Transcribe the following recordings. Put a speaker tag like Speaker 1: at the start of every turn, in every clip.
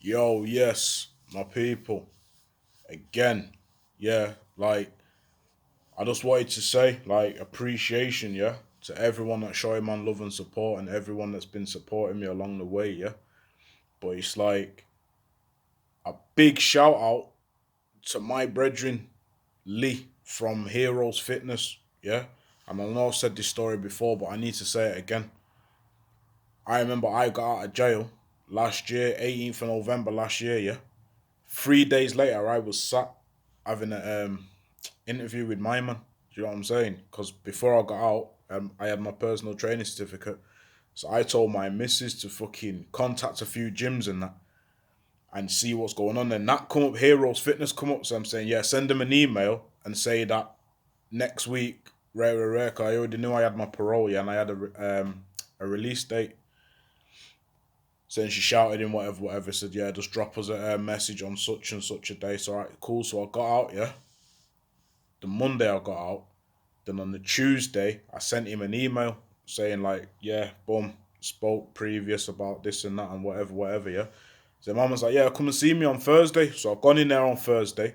Speaker 1: Yo, yes, my people. Again, yeah, like I just wanted to say, appreciation, yeah, to everyone that's showing man love and support and everyone that's been supporting me along the way, yeah. But it's like a big shout out to my brethren Lee from Heroes Fitness, yeah. And I know I've said this story before, but I need to say it again. I remember I got out of jail last year, 18th of November last year, yeah. 3 days later, I was sat having an interview with my man. Do you know what I'm saying? Because before I got out, I had my personal training certificate. So I told my missus to fucking contact a few gyms and that and see what's going on. And that come up, Heroes Fitness come up. So I'm saying, yeah, send them an email and say that next week, rare. 'Cause I already knew I had my parole, yeah, and I had a release date. So then she shouted in whatever, said, yeah, just drop us a message on such and such a day. So, all right, cool. So I got out, yeah. The Monday I got out. Then on the Tuesday, I sent him an email saying, like, yeah, boom, spoke previous about this and that and whatever, yeah. So mum was like, yeah, come and see me on Thursday. So I've gone in there on Thursday.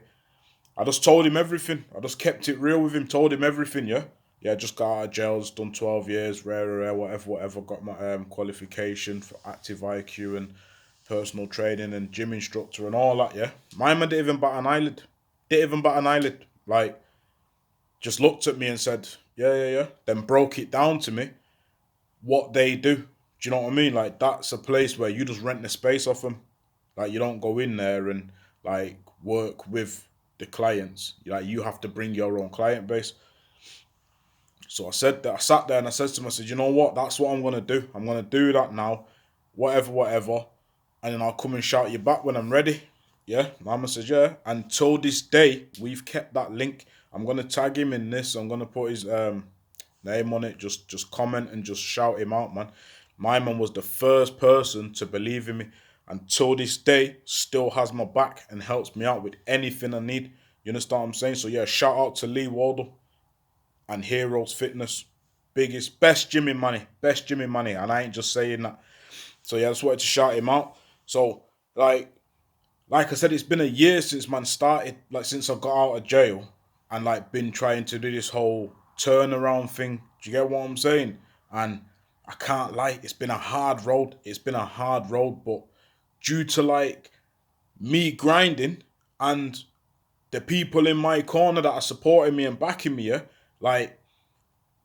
Speaker 1: I just told him everything. I just kept it real with him, told him everything, yeah. Yeah, just got out of jail, just done 12 years, rare, whatever. Got my qualification for active IQ and personal training and gym instructor and all that, yeah. My man didn't even bat an eyelid. Didn't even bat an eyelid. Like, just looked at me and said, yeah. Then broke it down to me what they do. Do you know what I mean? Like, that's a place where you just rent the space off them. Like, you don't go in there and, like, work with the clients. Like, you have to bring your own client base. So I said that, I sat there and I said to him, I said, you know what? That's what I'm going to do. I'm going to do that now. Whatever. And then I'll come and shout you back when I'm ready. Yeah, Mama said, yeah. Until this day, we've kept that link. I'm gonna tag him in this. I'm gonna put his name on it. Just comment and just shout him out, man. My man was the first person to believe in me. Until this day, still has my back and helps me out with anything I need. You understand what I'm saying? So yeah, shout out to Lee Waldle and Heroes Fitness. Best gym in money. Best gym in money. And I ain't just saying that. So yeah, I just wanted to shout him out. So like I said, it's been a year since man started, like since I got out of jail and like been trying to do this whole turnaround thing. Do you get what I'm saying? And I can't lie, it's been a hard road. It's been a hard road, but due to like me grinding and the people in my corner that are supporting me and backing me, yeah, like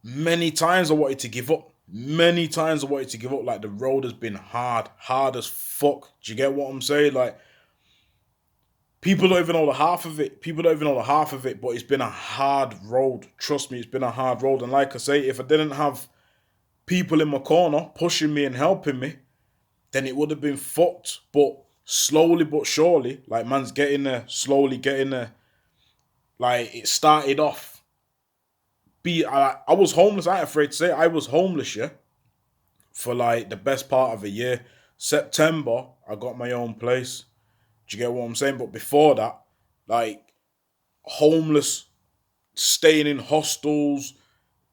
Speaker 1: many times I wanted to give up. Many times I wanted to give up. Like the road has been hard as fuck. Do you get what I'm saying? Like people don't even know the half of it. People don't even know the half of it, but it's been a hard road. Trust me, it's been a hard road. And like I say, if I didn't have people in my corner pushing me and helping me, then it would have been fucked. But slowly but surely, like man's getting there, slowly getting there. Like it started off. I was homeless. I ain't afraid to say it. I was homeless, yeah, for like the best part of a year. September, I got my own place. Do you get what I'm saying? But before that, like homeless, staying in hostels,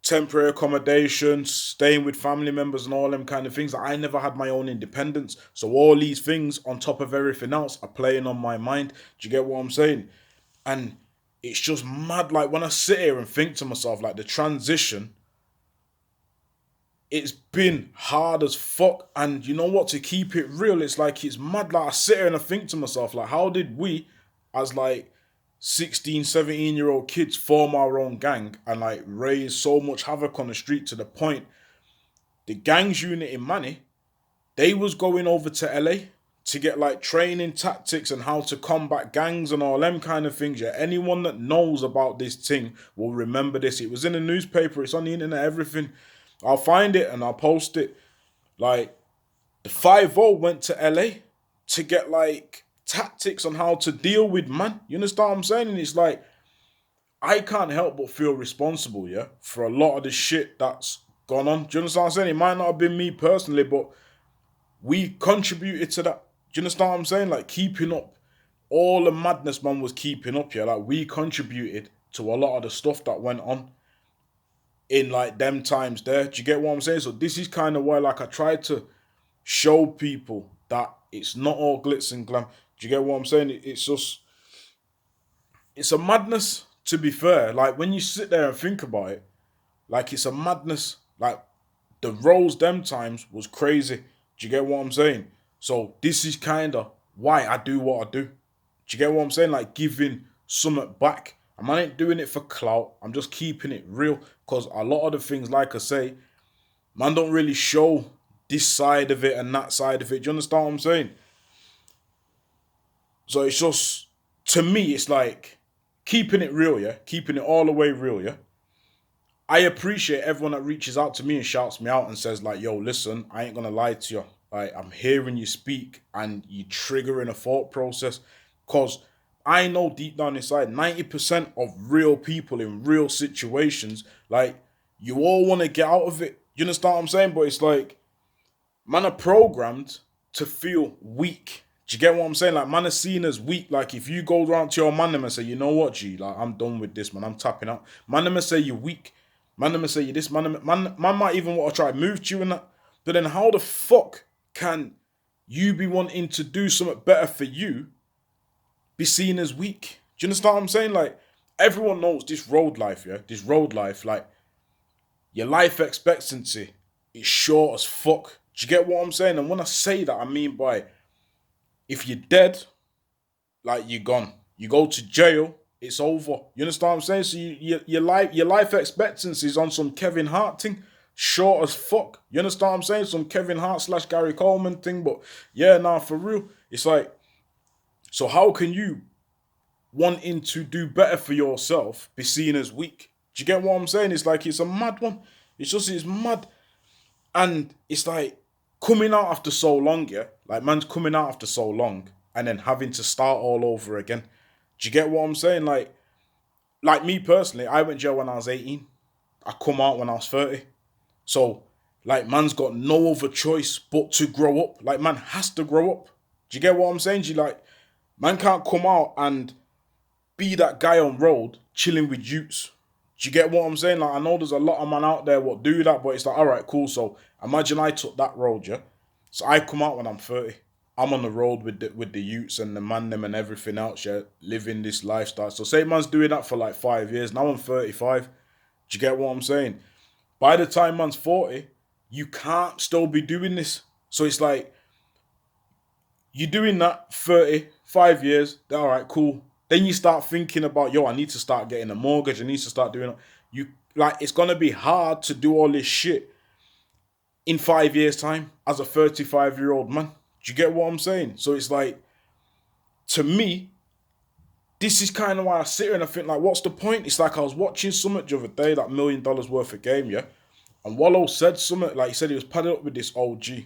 Speaker 1: temporary accommodation, staying with family members and all them kind of things. I never had my own independence. So all these things on top of everything else are playing on my mind. Do you get what I'm saying? And it's just mad. Like when I sit here and think to myself, like the transition, it's been hard as fuck. And you know what? To keep it real, it's like it's mad. Like I sit here and I think to myself, like, how did we, as like 16, 17-year-old kids, form our own gang and like raise so much havoc on the street to the point the gangs unit in Manny, they was going over to LA to get like training tactics and how to combat gangs and all them kind of things. Yeah, anyone that knows about this thing will remember this. It was in the newspaper, it's on the internet, everything. I'll find it and I'll post it. Like the 5-0 went to LA to get like tactics on how to deal with man. You understand what I'm saying? And it's like I can't help but feel responsible, yeah, for a lot of the shit that's gone on. Do you understand what I'm saying? It might not have been me personally, but we contributed to that. Do you understand what I'm saying? Like keeping up all the madness man was keeping up, yeah. Like we contributed to a lot of the stuff that went on in like them times there. Do you get what I'm saying? So this is kind of why like I tried to show people that It's not all glitz and glam. Do you get what I'm saying? It's just, it's a madness, to be fair. Like, when you sit there and think about it, like, it's a madness. Like, the roles them times was crazy. Do you get what I'm saying? So this is kind of why I do what I do. Do you get what I'm saying? Like, giving something back. And I ain't doing it for clout. I'm just keeping it real. Because a lot of the things, like I say, man don't really show this side of it and that side of it. Do you understand what I'm saying? So it's just, to me, it's like keeping it real, yeah? Keeping it all the way real, yeah? I appreciate everyone that reaches out to me and shouts me out and says, like, yo, listen, I ain't gonna lie to you. Like, I'm hearing you speak and you triggering a thought process. Cause I know deep down inside, 90% of real people in real situations, like, you all want to get out of it. You understand what I'm saying? But it's like, man are programmed to feel weak. Do you get what I'm saying? Like, man are seen as weak. Like, if you go around to your man them and say, you know what, G, like, I'm done with this, man, I'm tapping out. Man them say you're weak. Man them say you this. Man might even want to try to move to you and that. But then how the fuck can you be wanting to do something better for you be seen as weak? Do you understand what I'm saying? Like, everyone knows this road life, yeah? This road life, like, your life expectancy is short as fuck. Do you get what I'm saying? And when I say that, I mean by, if you're dead, like, you're gone. You go to jail, it's over. You understand what I'm saying? So your life expectancy is on some Kevin Hart thing, short as fuck. You understand what I'm saying? Some Kevin Hart slash Gary Coleman thing. But yeah, nah, for real, it's like, so how can you wanting to do better for yourself be seen as weak? Do you get what I'm saying? It's like, it's a mad one. It's mad. And it's like, coming out after so long, yeah? Like, man's coming out after so long and then having to start all over again. Do you get what I'm saying? Like me personally, I went jail when I was 18. I come out when I was 30. So, like, man's got no other choice but to grow up. Like, man has to grow up. Do you get what I'm saying? Man can't come out and be that guy on road chilling with youths. Do you get what I'm saying? Like, I know there's a lot of man out there what do that, but it's like, all right, cool. So imagine I took that road, yeah. So I come out when I'm 30. I'm on the road with the youths and the man them and everything else, yeah, living this lifestyle. So say man's doing that for like 5 years. Now I'm 35. Do you get what I'm saying? By the time man's 40, you can't still be doing this. So it's like, you're doing that 35 years, all right, cool. Then you start thinking about, yo, I need to start getting a mortgage. I need to start doing it. You, like, it's gonna be hard to do all this shit in 5 years' time as a 35-year-old man. Do you get what I'm saying? So it's like, to me, this is kind of why I sit here and I think, like, what's the point? It's like, I was watching something the other day, that $1 million worth of game, yeah? And Wallow said something, like, he said he was padded up with this OG.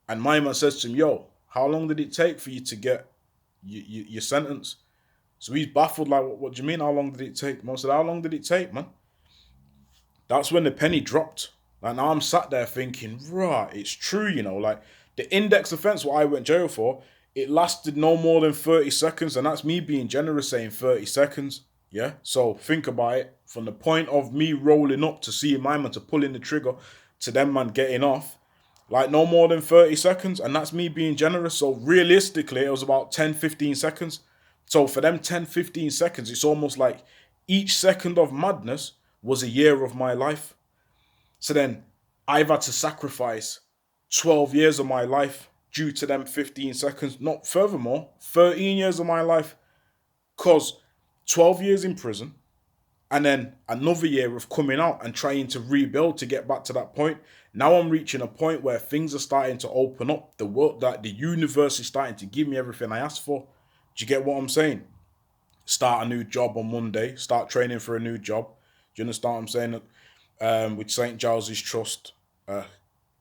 Speaker 1: And my man says to him, yo, how long did it take for you to get your sentence? So he's baffled, like, what do you mean, how long did it take? Man said, how long did it take, man? That's when the penny dropped. Like, now I'm sat there thinking, right, it's true, you know, like, the index offence, what I went jail for, it lasted no more than 30 seconds, and that's me being generous saying 30 seconds, yeah? So think about it, from the point of me rolling up to seeing my man to pulling the trigger to them man getting off, like, no more than 30 seconds, and that's me being generous. So realistically, it was about 10, 15 seconds. So for them 10, 15 seconds, it's almost like each second of madness was a year of my life. So then I've had to sacrifice 12 years of my life due to them 15 seconds. Not furthermore, 13 years of my life. Because 12 years in prison and then another year of coming out and trying to rebuild to get back to that point. Now I'm reaching a point where things are starting to open up. The world, that the universe is starting to give me everything I asked for. Do you get what I'm saying? Start a new job on Monday. Start training for a new job. Do you understand what I'm saying? With St. Giles's Trust,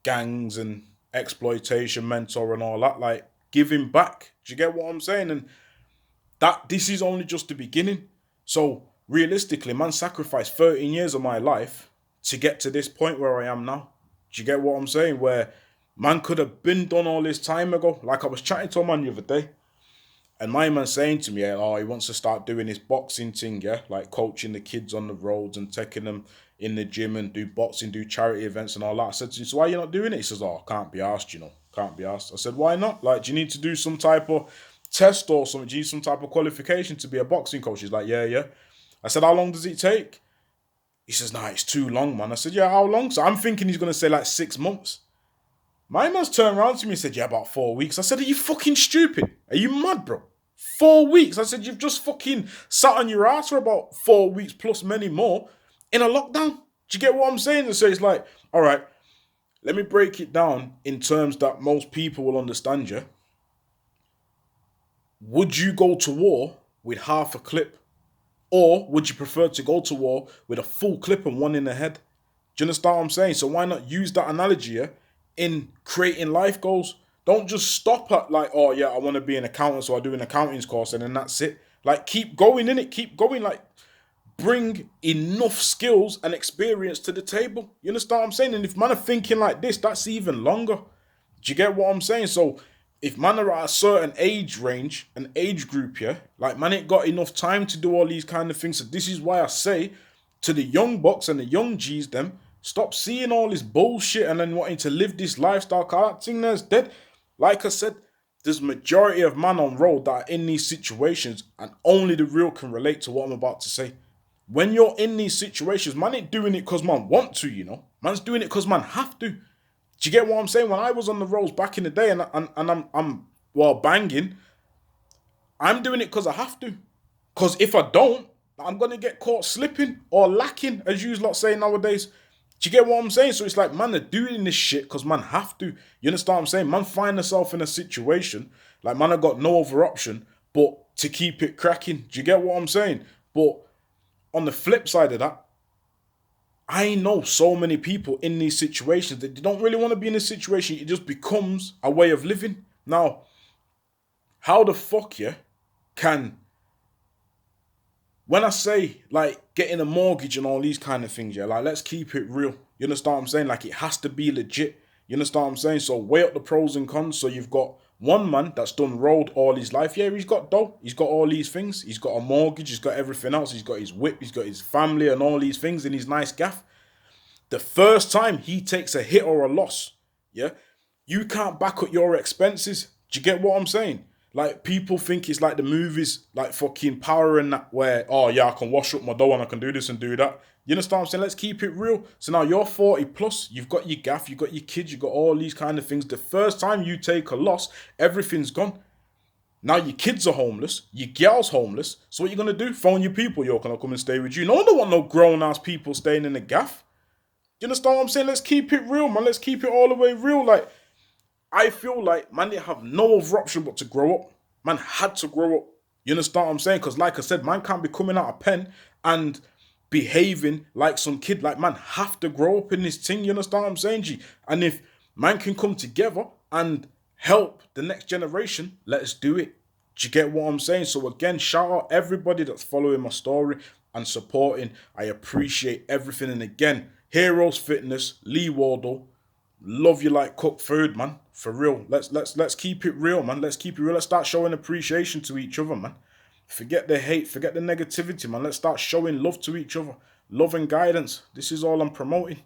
Speaker 1: gangs and exploitation mentor and all that, like, giving back. Do you get what I'm saying? And that this is only just the beginning. So realistically, man, sacrificed 13 years of my life to get to this point where I am now. Do you get what I'm saying? Where man could have been done all this time ago. Like, I was chatting to a man the other day, and my man saying to me, oh, he wants to start doing his boxing thing, yeah? Like, coaching the kids on the roads and taking them in the gym and do boxing, do charity events and all that. I said to him, so why are you not doing it? He says, oh, I can't be asked, you know. Can't be asked. I said, why not? Like, do you need to do some type of test or something? Do you need some type of qualification to be a boxing coach? He's like, yeah, yeah. I said, how long does it take? He says, nah, it's too long, man. I said, yeah, how long? So I'm thinking he's going to say like 6 months. My man's turned around to me and said, yeah, about 4 weeks. I said, are you fucking stupid? Are you mad, bro? 4 weeks. I said, you've just fucking sat on your ass for about 4 weeks plus many more in a lockdown. Do you get what I'm saying? So it's like, all right, let me break it down in terms that most people will understand you. Would you go to war with half a clip? Or would you prefer to go to war with a full clip and one in the head? Do you understand what I'm saying? So why not use that analogy, yeah, in creating life goals? Don't just stop at like, oh yeah, I want to be an accountant, so I do an accountings course and then that's it. Like, keep going in it, keep going. Like, bring enough skills and experience to the table. You understand what I'm saying? And if man are thinking like this, that's even longer. Do you get what I'm saying? So if man are at a certain age range, an age group, yeah, like man ain't got enough time to do all these kind of things. So this is why I say to the young bucks and the young G's, them, stop seeing all this bullshit and then wanting to live this lifestyle. Cause that thing there's dead. Like I said, there's majority of man on road that are in these situations, and only the real can relate to what I'm about to say. When you're in these situations, man ain't doing it because man want to, you know. Man's doing it because man have to. Do you get what I'm saying? When I was on the roads back in the day and I'm well banging, I'm doing it because I have to. Because if I don't, I'm gonna get caught slipping or lacking, as you lot say nowadays. Do you get what I'm saying? So it's like man are doing this shit because man have to. You understand what I'm saying? Man find themselves in a situation like man have got no other option but to keep it cracking. Do you get what I'm saying? But on the flip side of that, I know so many people in these situations that they don't really want to be in this situation. It just becomes a way of living. Now, how the fuck, yeah, can, when I say like getting a mortgage and all these kind of things, yeah, like let's keep it real. You understand what I'm saying? Like it has to be legit. You understand what I'm saying? So weigh up the pros and cons. So you've got one man that's done road all his life. Yeah, he's got dough. He's got all these things. He's got a mortgage. He's got everything else. He's got his whip. He's got his family and all these things in his nice gaff. The first time he takes a hit or a loss, yeah, you can't back up your expenses. Do you get what I'm saying? Like people think it's like the movies, like fucking Power and that, where, oh yeah, I can wash up my dough and I can do this and do that. You understand what I'm saying? Let's keep it real. So now you're 40 plus, you've got your gaff, you've got your kids, you've got all these kind of things. The first time you take a loss, everything's gone. Now your kids are homeless, your girl's homeless. So what you gonna do? Phone your people, yo, can I come and stay with you? No one don't want no grown ass people staying in the gaff. You understand what I'm saying? Let's keep it real, man. Let's keep it all the way real. Like, I feel like man didn't have no other option but to grow up. Man had to grow up. You understand what I'm saying? Because like I said, man can't be coming out of pen and behaving like some kid. Like man have to grow up in this thing. You understand what I'm saying, G? And if man can come together and help the next generation, let's do it. Do you get what I'm saying? So again, shout out everybody that's following my story and supporting. I appreciate everything. And again, Heroes Fitness, Lee Wardle, love you like cooked food, man. For real. Let's keep it real, man. Let's keep it real. Let's start showing appreciation to each other, man. Forget the hate, forget the negativity, man. Let's start showing love to each other. Love and guidance. This is all I'm promoting.